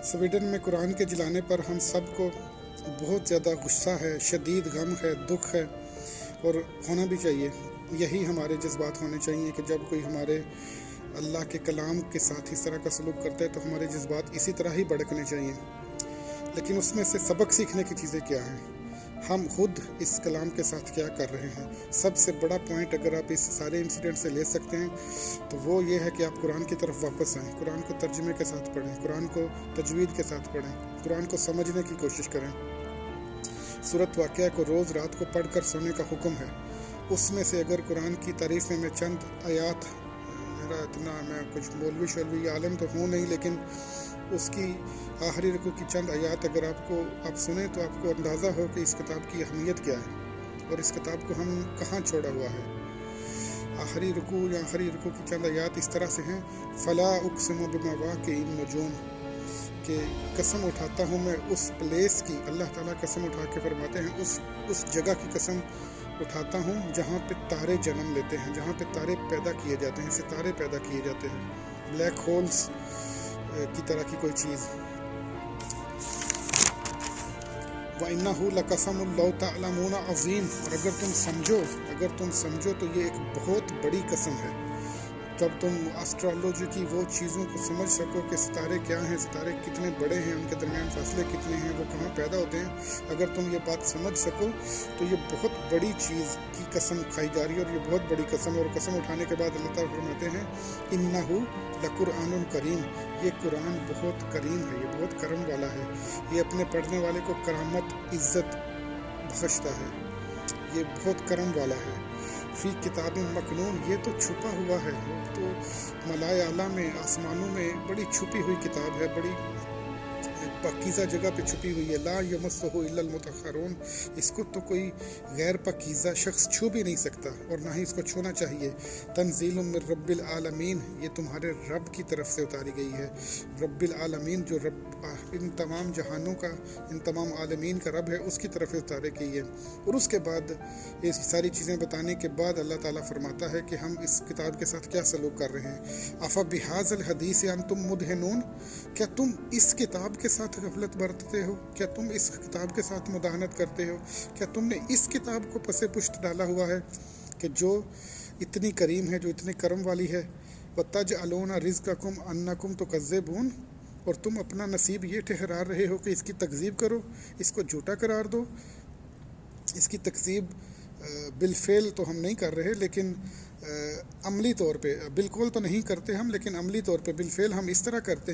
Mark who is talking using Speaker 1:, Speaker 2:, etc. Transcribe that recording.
Speaker 1: Sweden میں قرآن کے جلانے پر ہم سب کو بہت زیادہ غصہ ہے، شدید غم ہے، دکھ ہے، اور ہونا بھی چاہیے۔ یہی ہمارے جذبات ہونے چاہیے کہ جب کوئی ہمارے اللہ کے کلام کے ساتھ اس طرح کا سلوک کرتا ہے تو ہمارے جذبات اسی طرح ہی بھڑکنے چاہیے۔ لیکن اس میں سے سبق سیکھنے کی چیزیں کیا ہیں؟ ہم خود اس کلام کے ساتھ کیا کر رہے ہیں؟ سب سے بڑا پوائنٹ اگر آپ اس سارے انسیڈنٹ سے لے سکتے ہیں تو وہ یہ ہے کہ آپ قرآن کی طرف واپس آئیں، قرآن کو ترجمے کے ساتھ پڑھیں، قرآن کو تجوید کے ساتھ پڑھیں، قرآن کو سمجھنے کی کوشش کریں۔ سورۃ واقعہ کو روز رات کو پڑھ کر سونے کا حکم ہے۔ اس میں سے اگر قرآن کی تعریف میں چند آیات، میں کچھ مولوی عالم تو ہوں نہیں، لیکن اس کی آخری رکوع کی چند آیات اگر آپ سنیں تو آپ کو اندازہ ہو کہ اس کتاب کی اہمیت کیا ہے اور اس کتاب کو ہم کہاں چھوڑا ہوا ہے۔ آخری رکوع کی چند آیات اس طرح سے ہیں: فلا اقسم بمواقع النجوم، کہ قسم اٹھاتا ہوں میں اس پلیس کی، اللہ تعالیٰ قسم اٹھا کے فرماتے ہیں اس جگہ کی قسم اٹھاتا ہوں جہاں پہ تارے جنم لیتے ہیں، جہاں پہ تارے پیدا کیے جاتے ہیں، ستارے پیدا کیے جاتے ہیں، بلیک ہولز کی طرح کی کوئی چیز۔ وَإِنَّهُ لَقَسَمٌ لَوْ تَعْلَمُونَ عَظِيمٌ، اور اگر تم سمجھو تو یہ ایک بہت بڑی قسم ہے۔ جب تم اسٹرالوجی کی وہ چیزوں کو سمجھ سکو کہ ستارے کیا ہیں، ستارے کتنے بڑے ہیں، ان کے درمیان فاصلے کتنے ہیں، وہ کہاں پیدا ہوتے ہیں، اگر تم یہ بات سمجھ سکو تو یہ بہت بڑی چیز کی قسم کھائی جا رہی ہے، اور یہ بہت بڑی قسم ہے۔ اور قسم اٹھانے کے بعد اللہ تعالیٰ فرماتے ہیں اِنَّهُ لَقُرْآنٌ کریم، یہ قرآن بہت کریم ہے، یہ بہت کرم والا ہے، یہ اپنے پڑھنے والے کو کرامت، عزت بخشتا ہے، یہ بہت کرم والا ہے۔ فی کتاب مکنون، یہ تو چھپا ہوا ہے، وہ تو ملائے اعلیٰ میں، آسمانوں میں بڑی چھپی ہوئی کتاب ہے، بڑی پاکیزہ جگہ پہ چھپی ہوئی ہے۔ لا یمسہ الا المطہرون، اس کو تو کوئی غیر پاکیزہ شخص چھو بھی نہیں سکتا اور نہ ہی اس کو چھونا چاہیے۔ تنزیل من رب العالمین، یہ تمہارے رب کی طرف سے اتاری گئی ہے۔ رب العالمین، جو رب ان تمام جہانوں کا، ان تمام عالمین کا رب ہے، اس کی طرف اتاری گئی ہے۔ اور اس کے بعد یہ ساری چیزیں بتانے کے بعد اللہ تعالیٰ فرماتا ہے کہ ہم اس کتاب کے ساتھ کیا سلوک کر رہے ہیں۔ افبہذا الحدیث انتم مدہنون، کیا تم اس کتاب کے ساتھ غفلت برتتے ہو؟ کیا تم اس کتاب کے ساتھ مداہنت کرتے ہو؟ کیا تم نے اس کتاب کو پس پشت ڈالا ہوا ہے کہ جو اتنی کریم ہے، جو اتنی کرم والی ہے؟ وَتَجْعَلُونَ رِزْقَكُمْ أَنَّكُمْ تُكَذِّبُونَ، اور تم اپنا نصیب یہ ٹھہرا رہے ہو کہ اس کی تکذیب کرو، اس کو جھوٹا قرار دو۔ اس کی تکذیب بالفعل تو ہم نہیں کر رہے، لیکن عملی طور پہ، بالکل تو نہیں کرتے ہم، لیکن عملی طور پہ بالفعل ہم اس طرح کرتے ہیں